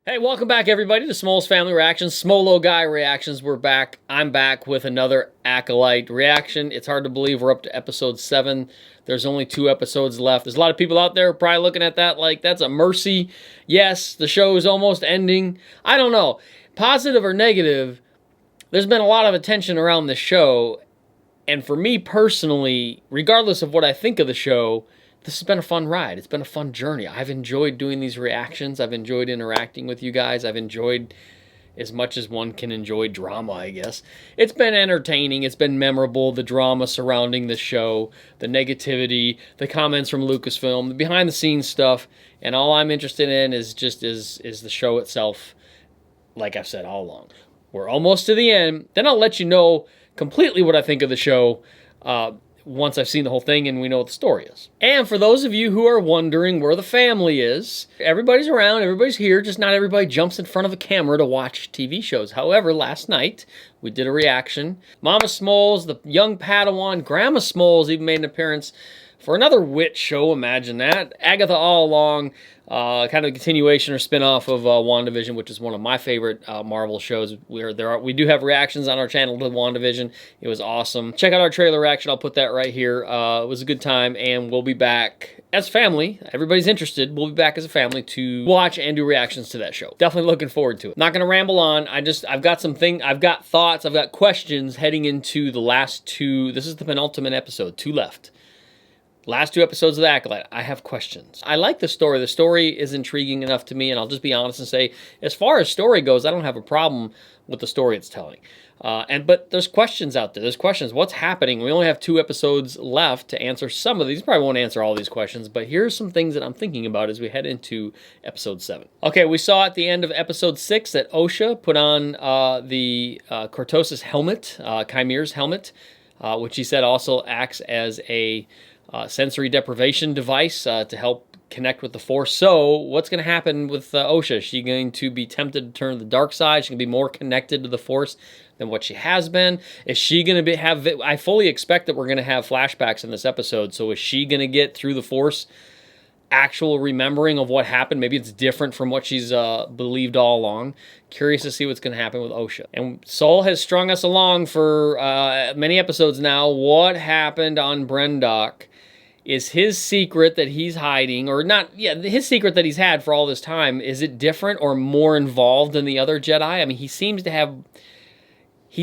Hey, welcome back, everybody, to Smol's Family Reactions. Smolo Guy Reactions. We're back. I'm back with another Acolyte reaction. It's hard to believe we're up to episode 7. There's only 2 episodes left. There's a lot of people out there probably looking at that like that's a mercy. Yes, the show is almost ending. I don't know. Positive or negative, there's been a lot of attention around the show. And for me personally, regardless of what I think of the show, this has been a fun ride. It's been a fun journey. I've enjoyed doing these reactions. I've enjoyed interacting with you guys. I've enjoyed as much as one can enjoy drama, I guess. It's been entertaining. It's been memorable. The drama surrounding the show, the negativity, the comments from Lucasfilm, the behind-the-scenes stuff, and all I'm interested in is the show itself, like I've said all along. We're almost to the end. Then I'll let you know completely what I think of the show once I've seen the whole thing and we know what the story is. And for those of you who are wondering where the family is, everybody's around, everybody's here, just not everybody jumps in front of a camera to watch TV shows. However, last night, we did a reaction. Mama Smoles, the young Padawan, Grandma Smoles even made an appearance for another witch show, imagine that. Agatha All Along, kind of a continuation or spin-off of WandaVision, which is one of my favorite Marvel shows. We do have reactions on our channel to WandaVision. It was awesome. Check out our trailer reaction. I'll put that right here. It was a good time, and we'll be back as family. Everybody's interested. We'll be back as a family to watch and do reactions to that show. Definitely looking forward to it. Not going to ramble on. I've got thoughts, I've got questions heading into the last 2. This is the penultimate episode. 2 left. Last 2 episodes of The Acolyte, I have questions. I like the story. The story is intriguing enough to me, and I'll just be honest and say, as far as story goes, I don't have a problem with the story it's telling. But there's questions out there. There's questions. What's happening? We only have 2 episodes left to answer some of these. Probably won't answer all these questions, but here's some things that I'm thinking about as we head into episode 7. Okay, we saw at the end of episode 6 that Osha put on the Cortosis helmet, Chimere's helmet, which he said also acts as a sensory deprivation device to help connect with the Force. So what's going to happen with Osha? Is she going to be tempted to turn to the dark side? She's going to be more connected to the Force than what she has been? Is she going to have... I fully expect that we're going to have flashbacks in this episode. So is she going to get through the Force actual remembering of what happened? Maybe it's different from what she's believed all along. Curious to see what's going to happen with Osha. And Sol has strung us along for many episodes now. What happened on Brendock? Is his secret that he's hiding, or not, his secret that he's had for all this time, is it different or more involved than the other Jedi? I mean, he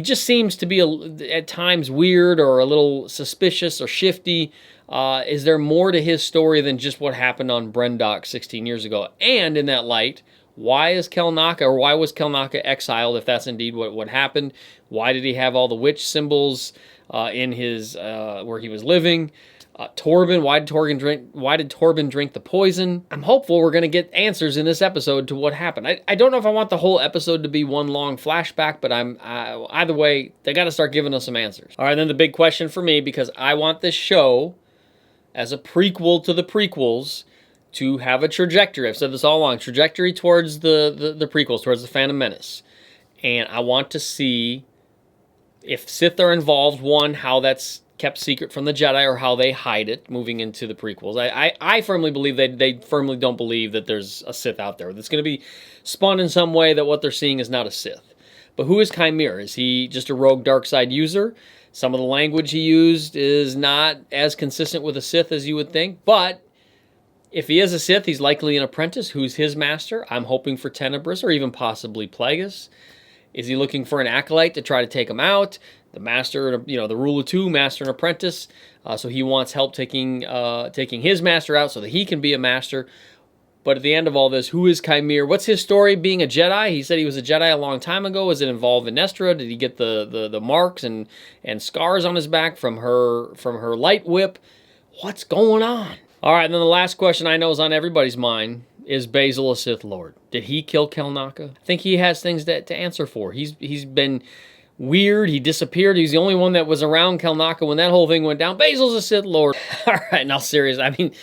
just seems to be at times weird or a little suspicious or shifty. Is there more to his story than just what happened on Brendock 16 years ago? And in that light, why was Kelnaka exiled, if that's indeed what happened? Why did he have all the witch symbols in his where he was living? Torben, why did Torben drink the poison? I'm hopeful we're going to get answers in this episode to what happened. I don't know if I want the whole episode to be one long flashback, but either way, they got to start giving us some answers. All right, then the big question for me, because I want this show as a prequel to the prequels to have a trajectory. I've said this all along, trajectory towards the prequels, towards the Phantom Menace. And I want to see if Sith are involved, one, how that's kept secret from the Jedi or how they hide it moving into the prequels. I firmly believe they firmly don't believe that there's a Sith out there. That's going to be spun in some way that what they're seeing is not a Sith. But who is Chimere? Is he just a rogue dark side user? Some of the language he used is not as consistent with a Sith as you would think. But if he is a Sith, he's likely an apprentice. Who's his master? I'm hoping for Tenebris or even possibly Plagueis. Is he looking for an acolyte to try to take him out? The master, the rule of 2, master and apprentice. So he wants help taking his master out so that he can be a master. But at the end of all this, who is Chimere? What's his story being a Jedi? He said he was a Jedi a long time ago. Was it involved in Nestra? Did he get the marks and scars on his back from her light whip? What's going on? All right, and then the last question I know is on everybody's mind. Is Basil a Sith Lord? Did he kill Kelnaka? I think he has things to answer for. He's been weird. He disappeared. He's the only one that was around Kelnaka when that whole thing went down. Basil's a Sith Lord. All right, now serious. I mean,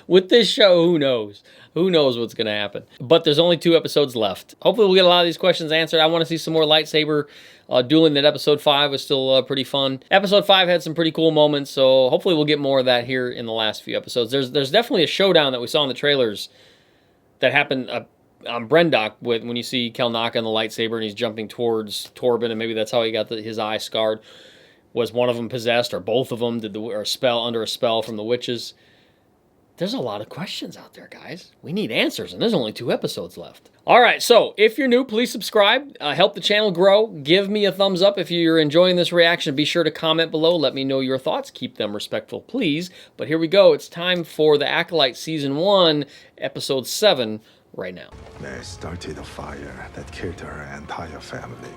with this show, who knows? Who knows what's going to happen? But there's only 2 episodes left. Hopefully we'll get a lot of these questions answered. I want to see some more lightsaber dueling. That episode 5 was still pretty fun. Episode 5 had some pretty cool moments, so hopefully we'll get more of that here in the last few episodes. There's definitely a showdown that we saw in the trailers that happened Brendok, when you see Kelnaka and the lightsaber and he's jumping towards Torben, and maybe that's how he got his eye scarred. Was one of them possessed, or both of them? Or under a spell from the witches? There's a lot of questions out there, guys. We need answers, and there's only 2 episodes left. All right, so if you're new, please subscribe. Help the channel grow. Give me a thumbs up if you're enjoying this reaction. Be sure to comment below. Let me know your thoughts. Keep them respectful, please. But here we go. It's time for the Acolyte Season 1, Episode 7, right now. They started a fire that killed her entire family.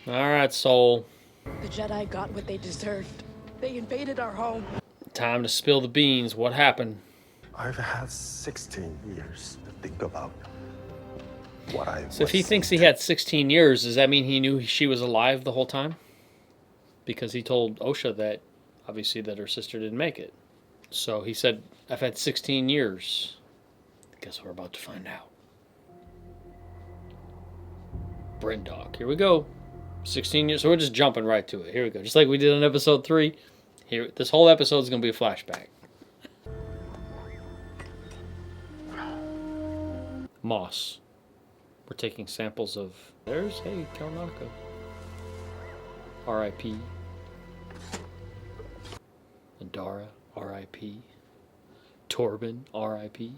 All right, Soul. The Jedi got what they deserved. They invaded our home. Time to spill the beans. What happened? I've had 16 years to think about what I was. So if he thinks he had 16 years, does that mean he knew she was alive the whole time? Because he told Osha that, obviously, that her sister didn't make it. So he said, I've had 16 years. I guess we're about to find out. Brendok. Here we go. 16 years. So we're just jumping right to it. Here we go. Just like we did on episode 3. Here, this whole episode is going to be a flashback. Moss. We're taking samples of... There's, hey, Kelnaka. R.I.P. Andara, R.I.P. Torben, R.I.P.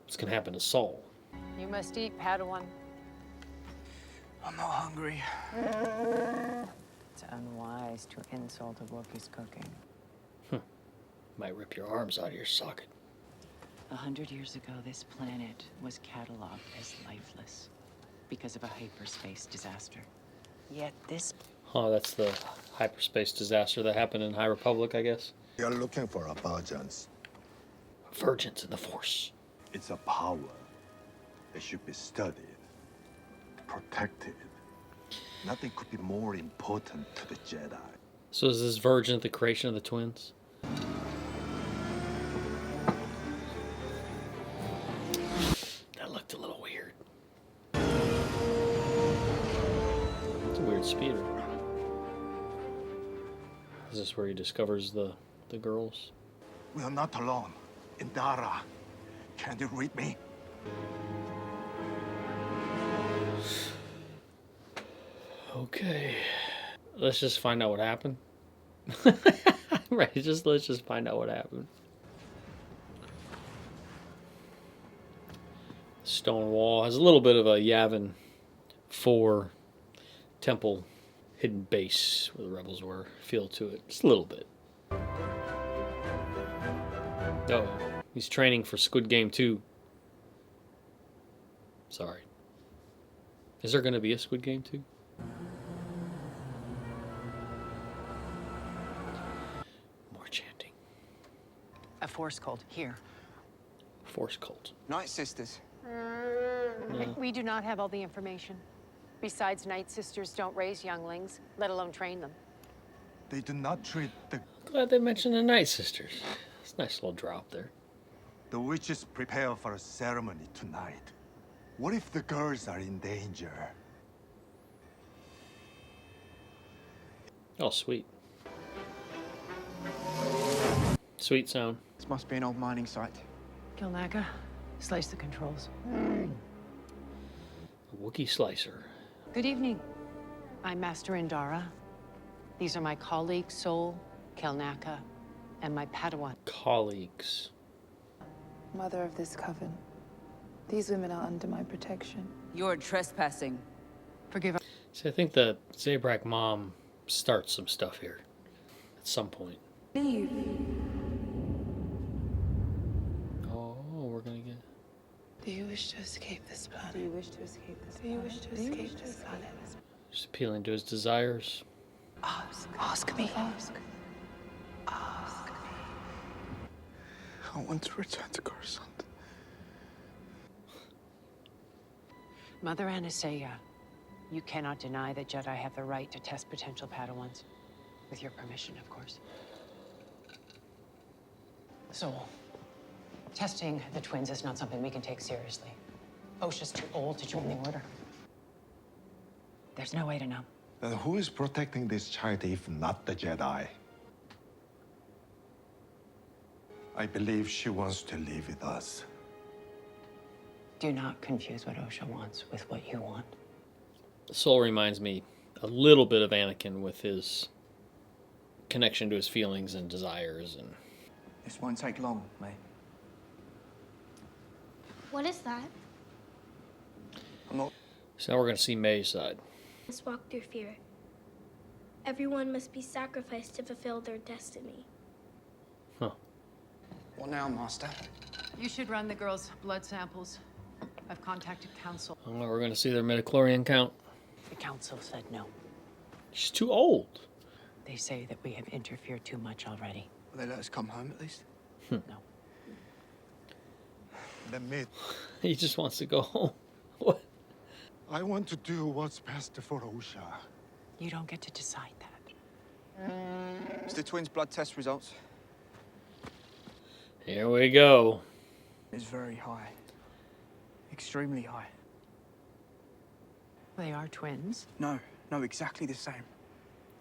What's going to happen to Saul? You must eat, Padawan. I'm not hungry. It's unwise to insult a Wookiee's cooking. Might rip your arms out of your socket. 100 years ago, this planet was cataloged as lifeless because of a hyperspace disaster. Yet this... Oh, that's the hyperspace disaster that happened in High Republic, I guess. You're looking for a virgins. Virgins in the Force. It's a power that should be studied, protected. Nothing could be more important to the Jedi. So is this Virgin the creation of the twins? That looked a little weird. It's a weird speeder. Is this where he discovers the girls? We are not alone. Indara, can you read me? Okay. Let's just find out what happened. Right, let's just find out what happened. Stone wall has a little bit of a Yavin 4 temple hidden base where the rebels were feel to it. Just a little bit. Oh, he's training for Squid Game 2. Sorry. Is there going to be a Squid Game 2? More chanting. A force cult here. Force cult. Night Sisters. We do not have all the information. Besides, Night Sisters don't raise younglings, let alone train them. They do not treat the... Glad they mentioned the Night Sisters. It's a nice little drop there. The witches prepare for a ceremony tonight. What if the girls are in danger? Oh, sweet. Sweet sound. This must be an old mining site. Kelnaka, slice the controls. A Wookiee slicer. Good evening. I'm Master Indara. These are my colleagues, Sol, Kelnaka, and my Padawan. Colleagues. Mother of this coven. These women are under my protection. You're trespassing. Forgive us. See, I think the Zabrak mom starts some stuff here at some point. Leave. Oh, we're gonna get... Do you wish to escape this planet? Do you wish to escape this planet? Do you wish to escape this planet? Just appealing to his desires. Ask. Ask me. Ask. Ask me. I want to return to Coruscant. Mother Anastasia, you cannot deny that Jedi have the right to test potential Padawans. With your permission, of course. Sol, testing the twins is not something we can take seriously. Osha's too old to join the Order. There's no way to know. Then who is protecting this child if not the Jedi? I believe she wants to live with us. Do not confuse what Osha wants with what you want. Soul reminds me a little bit of Anakin with his connection to his feelings and desires. And This won't take long, mate. What is that? I'm not. so now we're going to see May's side. Must walk through fear. Everyone must be sacrificed to fulfill their destiny. Huh. What now, Master? You should run the girls' blood samples. I've contacted council. Oh, we're going to see their midichlorian count. The council said no. She's too old. They say that we have interfered too much already. Will they let us come home at least? No. Then me, He just wants to go home. What? I want to do what's best for Osha. You don't get to decide that. It's the twins' blood test results. Here we go. It's very high. Extremely high. They are twins. No, exactly the same.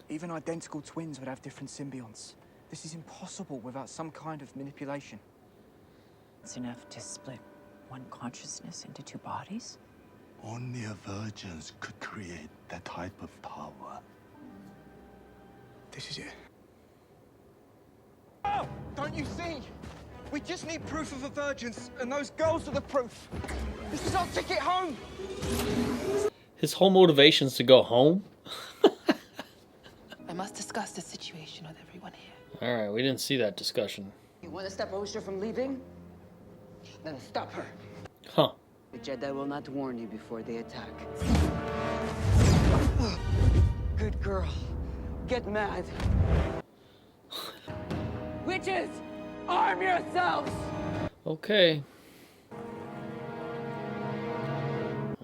Even identical twins would have different symbionts. This is impossible without some kind of manipulation. It's enough to split one consciousness into two bodies? Only a virgin could create that type of power. This is it. Oh, don't you see? We just need proof of a virgins, and those girls are the proof. This is our ticket home. His whole motivation's to go home? I must discuss the situation with everyone here. All right, we didn't see that discussion. You want to stop Osha from leaving? Then stop her. Huh. The Jedi will not warn you before they attack. Good girl. Get mad. Witches! Arm yourselves! Okay.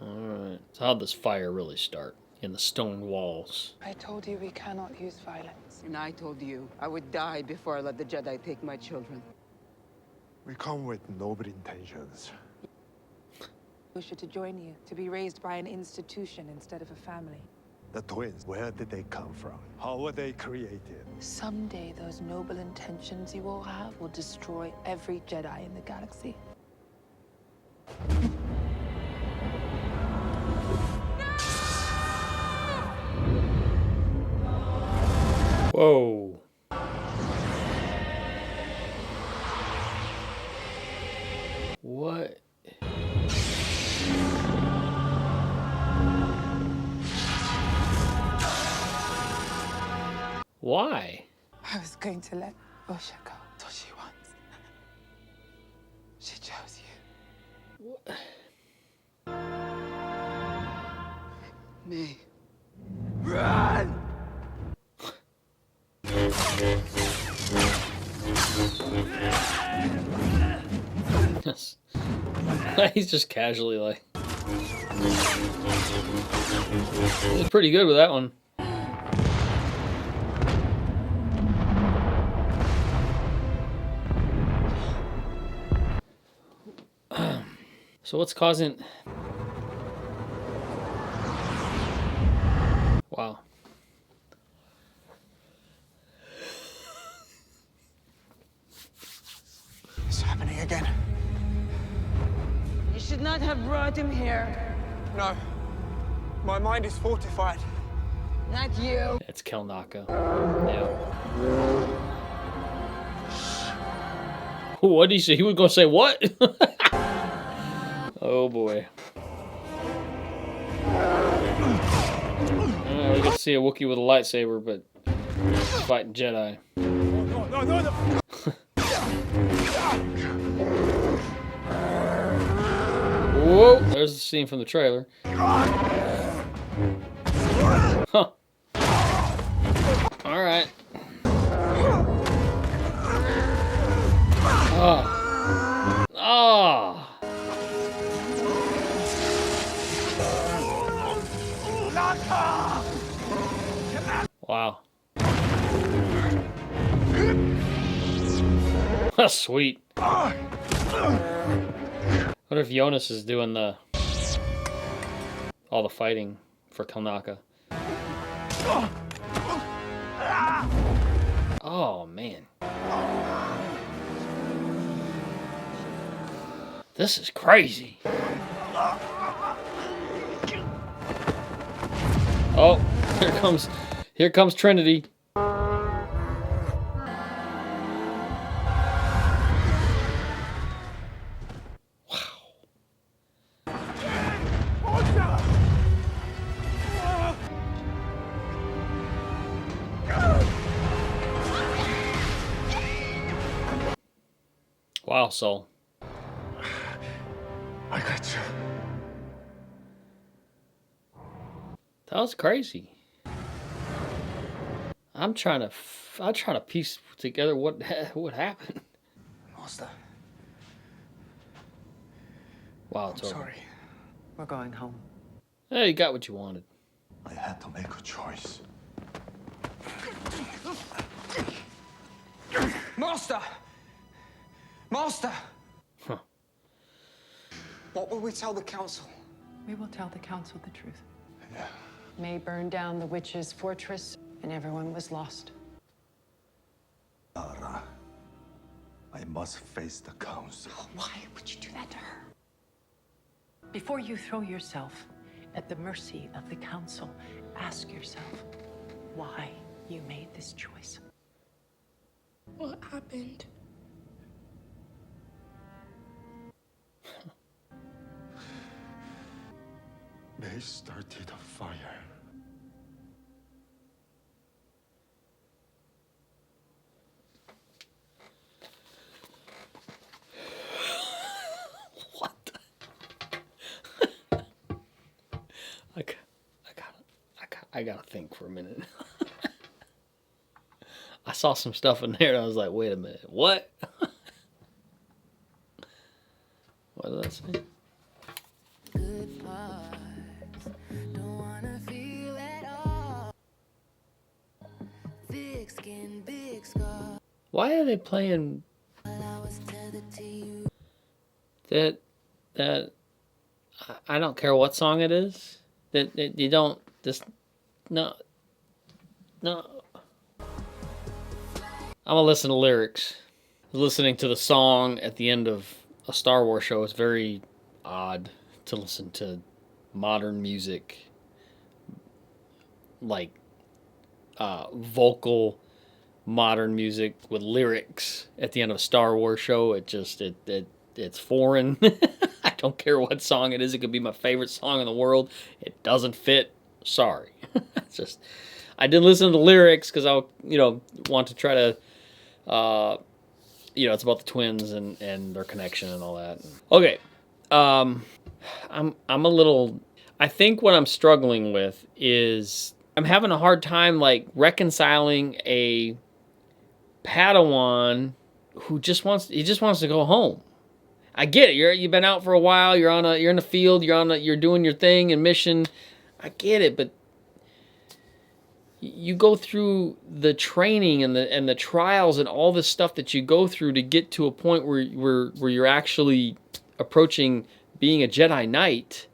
Alright. So how'd this fire really start? In the stone walls. I told you we cannot use violence. And I told you I would die before I let the Jedi take my children. We come with noble intentions. Osha to join you, to be raised by an institution instead of a family. The twins, where did they come from? How were they created? Someday, those noble intentions you all have will destroy every Jedi in the galaxy. Whoa. What? Why? I was going to let Osha go. That's what she wants. She chose you. Me. Run! Yes. He's just casually like. He's pretty good with that one. So what's causing... Wow. It's happening again. You should not have brought him here. No. My mind is fortified. Not you. It's Kelnaka. Yeah. What did he say? He was gonna say what? Oh boy. We get to see a Wookiee with a lightsaber, but he's fighting Jedi. No. Whoa! There's the scene from the trailer. Huh. Alright. Oh. Oh. Wow. Sweet. What if Jonas is doing all the fighting for Kelnaka? Oh man. This is crazy. Oh, here comes Trinity. Wow, Soul. I got you. That was crazy. I'm trying to piece together what happened. Master, Wow, I'm it's over. sorry. We're going home. Hey, you got what you wanted. I had to make a choice. Master! Master! Huh. What will we tell the council? We will tell the council the truth. Yeah. May burned down the witch's fortress, and everyone was lost. Lara, I must face the council. Why would you do that to her? Before you throw yourself at the mercy of the council, ask yourself why you made this choice. What happened? They started a fire. What? I gotta think for a minute. I saw some stuff in there and I was like, wait a minute, what? What did I say? Why are they playing that I don't care what song it is. That you don't just no. I'm gonna listen to lyrics. Listening to the song at the end of a Star Wars show is very odd to listen to modern music, like vocal modern music with lyrics at the end of a Star Wars show. It's foreign. I don't care what song it is. It could be my favorite song in the world. It doesn't fit. Sorry. It's just, I didn't listen to the lyrics because I, want to try to, it's about the twins and their connection and all that. Okay. I'm a little, I think what I'm struggling with is I'm having a hard time like reconciling a Padawan who just wants to go home. I get it. You've been out for a while. You're in the field. You're doing your thing and mission. I get it, but you go through the training and the trials and all the stuff that you go through to get to a point where you're actually approaching being a Jedi Knight.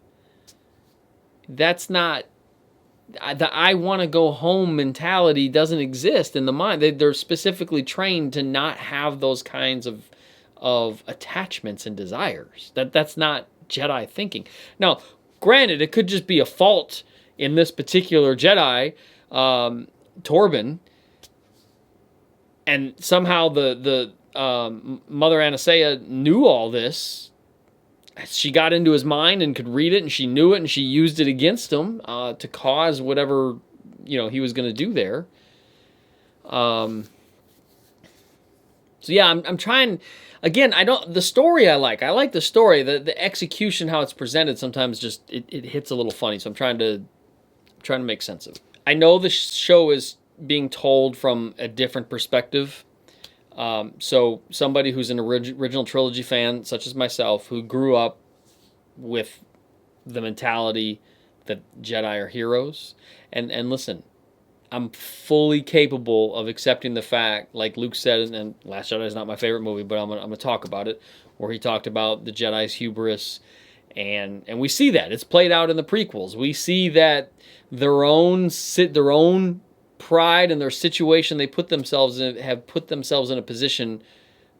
That's not the I want to go home mentality doesn't exist in the mind. They're specifically trained to not have those kinds of attachments and desires. That's not Jedi thinking. Now, granted, it could just be a fault in this particular Jedi, Torben, and somehow the Mother Anastasia knew all this. She got into his mind and could read it, and she knew it, and she used it against him to cause whatever he was going to do there. So yeah, I'm trying. Again, the story I like. I like the story. The execution, how it's presented, sometimes just it hits a little funny. So I'm trying to make sense of it. I know the show is being told from a different perspective. So somebody who's an original trilogy fan, such as myself, who grew up with the mentality that Jedi are heroes, and listen, I'm fully capable of accepting the fact, like Luke said, and Last Jedi is not my favorite movie, but I'm gonna talk about it, where he talked about the Jedi's hubris, and we see that it's played out in the prequels. We see that their own pride and their situation they have put themselves in a position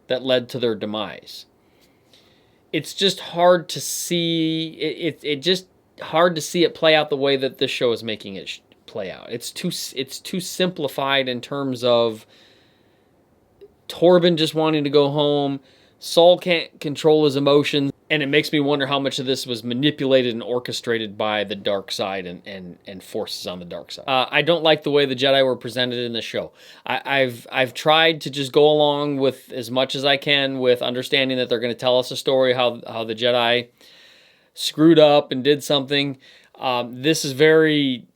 that led to their demise. it's just hard to see it just hard to see it play out the way that this show is making it play out. It's too simplified in terms of Torben just wanting to go home. Saul can't control his emotions, and it makes me wonder how much of this was manipulated and orchestrated by the dark side and forces on the dark side. I don't like the way the Jedi were presented in the show. I've tried to just go along with as much as I can with understanding that they're going to tell us a story how the Jedi screwed up and did something. This is very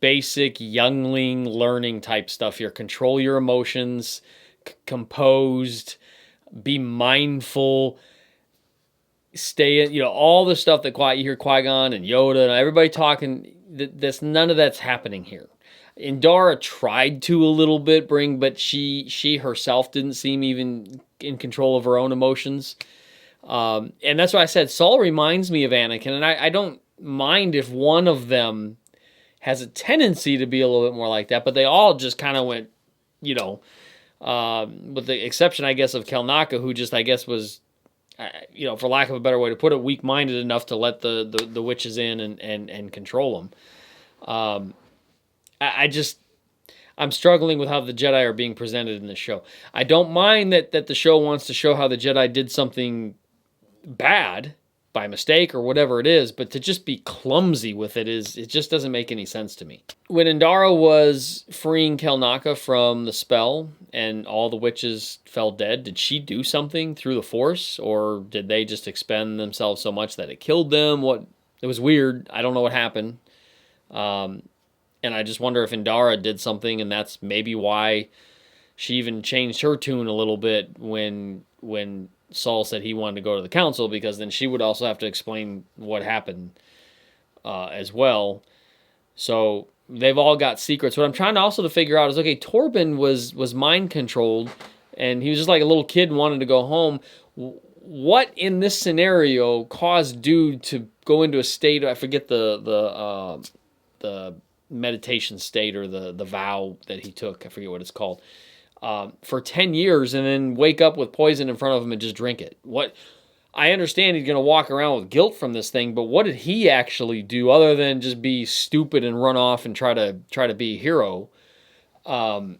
basic youngling learning type stuff here. Control your emotions, composed, be mindful, stay in, all the stuff that you hear Qui-Gon and Yoda and everybody talking, none of that's happening here. Indara tried to a little bit but she herself didn't seem even in control of her own emotions. And that's why I said Saul reminds me of Anakin, and I don't mind if one of them has a tendency to be a little bit more like that, but they all just kind of went, with the exception, I guess, of Kelnaka, who just, I guess, was, for lack of a better way to put it, weak-minded enough to let the witches in and control them. I'm struggling with how the Jedi are being presented in this show. I don't mind that the show wants to show how the Jedi did something bad by mistake or whatever it is, but to just be clumsy with it just doesn't make any sense to me. When Indara was freeing Kelnaka from the spell and all the witches fell dead, did she do something through the Force, or did they just expend themselves so much that it killed them? It was weird. I don't know what happened. And I just wonder if Indara did something, and that's maybe why she even changed her tune a little bit when Saul said he wanted to go to the council, because then she would also have to explain what happened as well. So they've all got secrets. What I'm trying to also figure out is, okay, Torben was mind controlled, and he was just like a little kid and wanted to go home. What in this scenario caused dude to go into a state? I forget the meditation state or the vow that he took. I forget what it's called. For 10 years and then wake up with poison in front of him and just drink it. I understand he's going to walk around with guilt from this thing, but what did he actually do other than just be stupid and run off and try to be a hero? Well,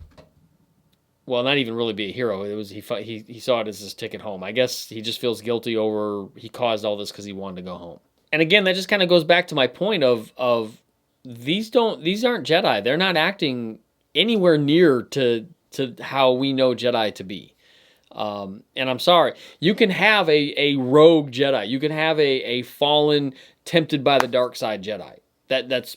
not even really be a hero. It was he saw it as his ticket home. I guess he just feels guilty over he caused all this because he wanted to go home. And again, that just kind of goes back to my point of these aren't Jedi. They're not acting anywhere near to how we know Jedi to be. And I'm sorry. You can have a rogue Jedi. You can have a fallen, tempted by the dark side Jedi. That's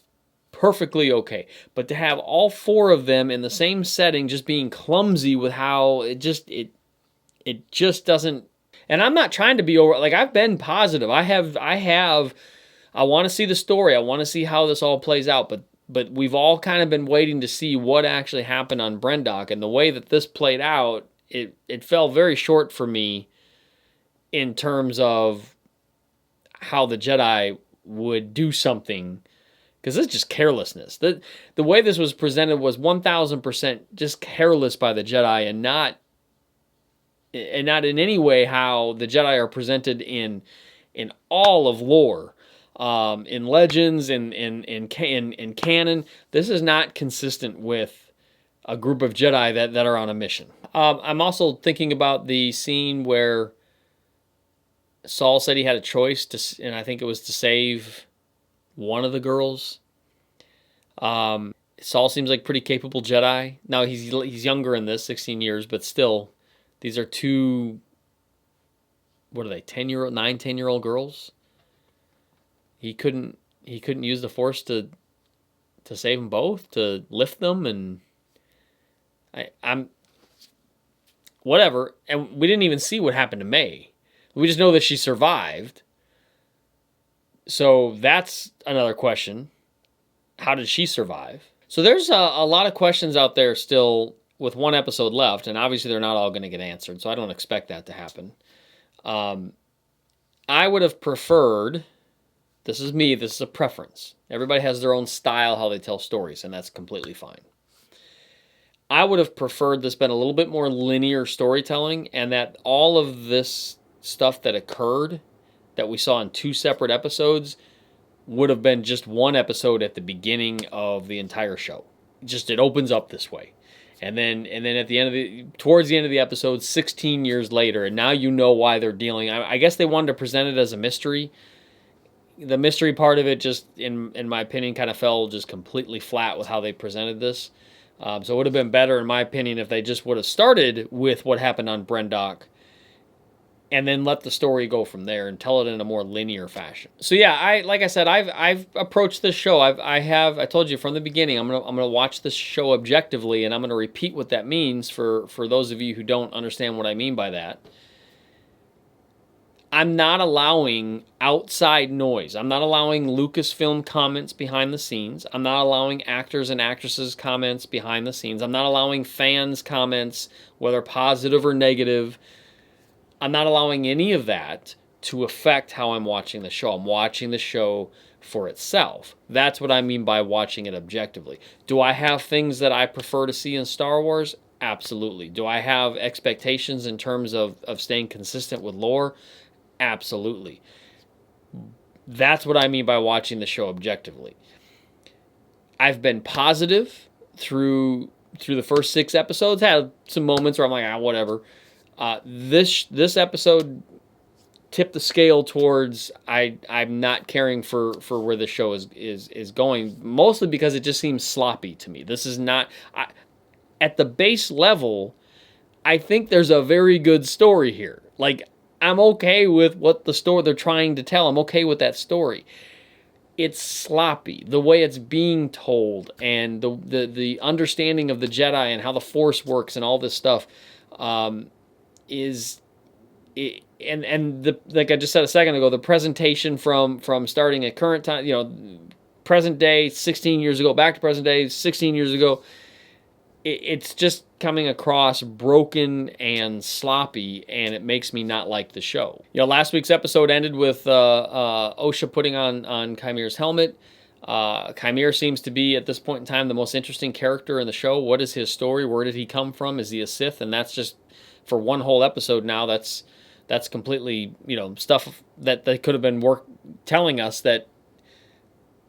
perfectly okay. But to have all four of them in the same setting just being clumsy with how it just doesn't... And I'm not trying to be over... Like, I've been positive. I want to see the story. I want to see how this all plays out. But we've all kind of been waiting to see what actually happened on Brendok, and the way that this played out, it fell very short for me in terms of how the Jedi would do something, because it's just carelessness. The way this was presented was 1,000% just careless by the Jedi, and not in any way how the Jedi are presented in all of lore. In legends, in canon, this is not consistent with a group of Jedi that are on a mission. I'm also thinking about the scene where Saul said he had a choice and I think it was to save one of the girls. Saul seems like a pretty capable Jedi. Now he's younger in this, 16 years, but still, these are two. What are they? 10-year-old girls. He couldn't use the Force to save them both, to lift them, and I'm whatever. And we didn't even see what happened to May. We just know that she survived. So that's another question. How did she survive? So there's a lot of questions out there still with one episode left, and obviously they're not all going to get answered, so I don't expect that to happen. I would have preferred... This is me. This is a preference. Everybody has their own style, how they tell stories, and that's completely fine. I would have preferred this been a little bit more linear storytelling, and that all of this stuff that occurred that we saw in 2 separate episodes would have been just one episode at the beginning of the entire show. Just it opens up this way. And then at the end of towards the end of the episode, 16 years later, and now you know why they're dealing. I guess they wanted to present it as a mystery. The mystery part of it just, in my opinion, kind of fell just completely flat with how they presented this. So it would have been better, in my opinion, if they just would have started with what happened on Brendok and then let the story go from there and tell it in a more linear fashion. So yeah, like I said, I've approached this show. I told you from the beginning, I'm gonna watch this show objectively, and I'm gonna repeat what that means for those of you who don't understand what I mean by that. I'm not allowing outside noise. I'm not allowing Lucasfilm comments behind the scenes. I'm not allowing actors and actresses comments behind the scenes. I'm not allowing fans comments, whether positive or negative. I'm not allowing any of that to affect how I'm watching the show. I'm watching the show for itself. That's what I mean by watching it objectively. Do I have things that I prefer to see in Star Wars? Absolutely. Do I have expectations in terms of staying consistent with lore? Absolutely. That's what I mean by watching the show objectively. I've been positive through the first 6 episodes. Had some moments where I'm like, whatever. This episode tipped the scale towards I'm not caring for where the show is going, mostly because it just seems sloppy to me. This is not at the base level. I think there's a very good story here. Like, I'm okay with what the story they're trying to tell. I'm okay with that story. It's sloppy, the way it's being told, and the understanding of the Jedi and how the Force works and all this stuff is it, and like I just said a second ago, the presentation from starting at current time, present day, 16 years ago, back to present day, 16 years ago. It's just coming across broken and sloppy, and it makes me not like the show. Last week's episode ended with Osha putting on Chimere's helmet. Chimere seems to be, at this point in time, the most interesting character in the show. What is his story? Where did he come from? Is he a Sith? And that's just, for one whole episode now, that's completely, stuff that they could have been telling us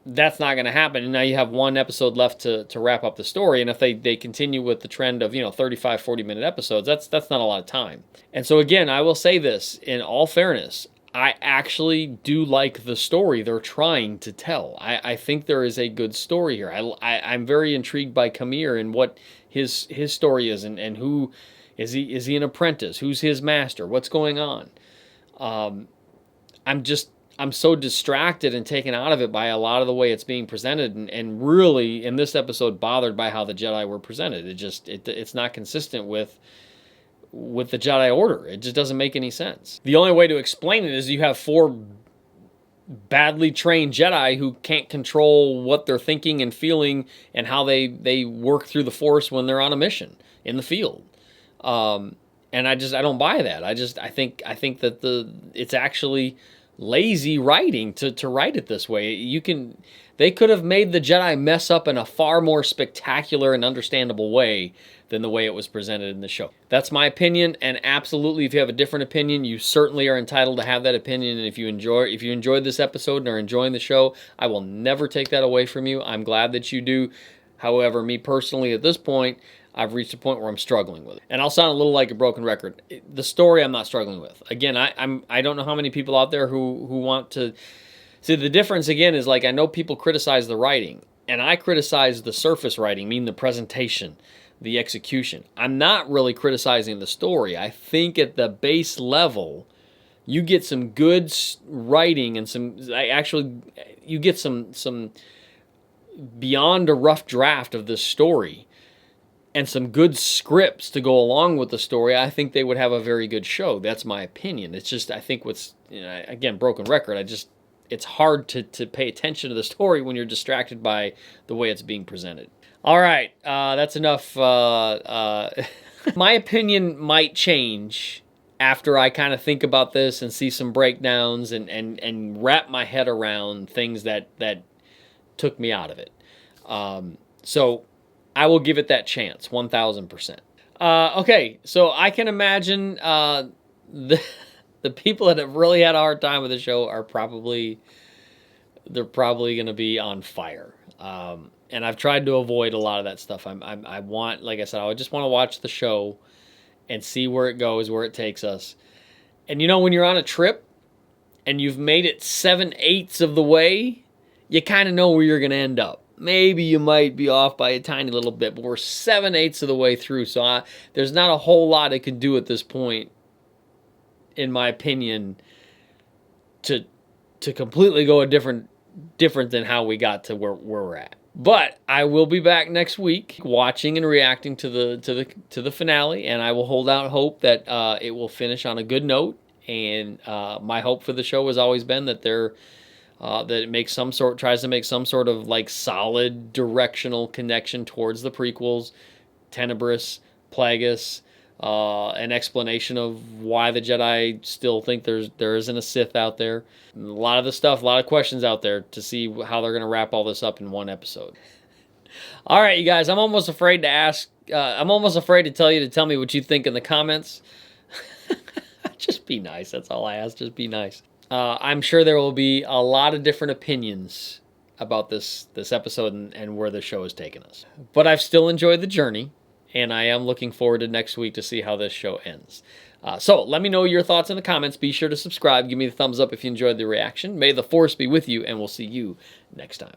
that's not going to happen. And now you have one episode left to wrap up the story. And if they continue with the trend of, 35, 40-minute episodes, that's not a lot of time. And so again, I will say this, in all fairness, I actually do like the story they're trying to tell. I think there is a good story here. I'm very intrigued by Chimere and what his story is, and who is he an apprentice? Who's his master? What's going on? I'm so distracted and taken out of it by a lot of the way it's being presented, and really in this episode bothered by how the Jedi were presented. It's not consistent with the Jedi Order. It just doesn't make any sense. The only way to explain it is you have 4 badly trained Jedi who can't control what they're thinking and feeling and how they work through the Force when they're on a mission in the field. And I don't buy that. I think that it's actually lazy writing to write it this way. They could have made the Jedi mess up in a far more spectacular and understandable way than the way it was presented in the show. That's my opinion, and absolutely, if you have a different opinion, you certainly are entitled to have that opinion. And if you enjoyed this episode and are enjoying the show, I will never take that away from you. I'm glad that you do. However, me personally, at this point, I've reached a point where I'm struggling with it. And I'll sound a little like a broken record. The story I'm not struggling with. Again, I don't know how many people out there who want to... See, the difference, again, is like I know people criticize the writing, and I criticize the surface writing, meaning the presentation, the execution. I'm not really criticizing the story. I think at the base level, you get some good writing and you get some beyond a rough draft of this story and some good scripts to go along with the story. I think they would have a very good show. That's my opinion. It's just, I think again, broken record, it's hard to pay attention to the story when you're distracted by the way it's being presented. All right, that's enough. My opinion might change after I kind of think about this and see some breakdowns and wrap my head around things that took me out of it. So I will give it that chance, 1,000%. Okay, so I can imagine the people that have really had a hard time with the show are probably going to be on fire. And I've tried to avoid a lot of that stuff. I want, like I said, I just want to watch the show and see where it goes, where it takes us. And you know, when you're on a trip and you've made it 7/8 of the way, you kind of know where you're going to end up. Maybe you might be off by a tiny little bit, but we're 7/8 of the way through. So there's not a whole lot I can do at this point, in my opinion, to completely go a different than how we got to where we're at. But I will be back next week watching and reacting to the finale, and I will hold out hope that it will finish on a good note. And my hope for the show has always been that that it makes tries to make some sort of like solid directional connection towards the prequels, Tenebris, Plagueis, an explanation of why the Jedi still think there isn't a Sith out there. A lot of the stuff, a lot of questions out there to see how they're going to wrap all this up in one episode. All right, you guys, I'm almost afraid to ask. I'm almost afraid to tell you to tell me what you think in the comments. Just be nice. That's all I ask. Just be nice. I'm sure there will be a lot of different opinions about this episode and where the show has taken us. But I've still enjoyed the journey, and I am looking forward to next week to see how this show ends. So let me know your thoughts in the comments. Be sure to subscribe. Give me the thumbs up if you enjoyed the reaction. May the Force be with you, and we'll see you next time.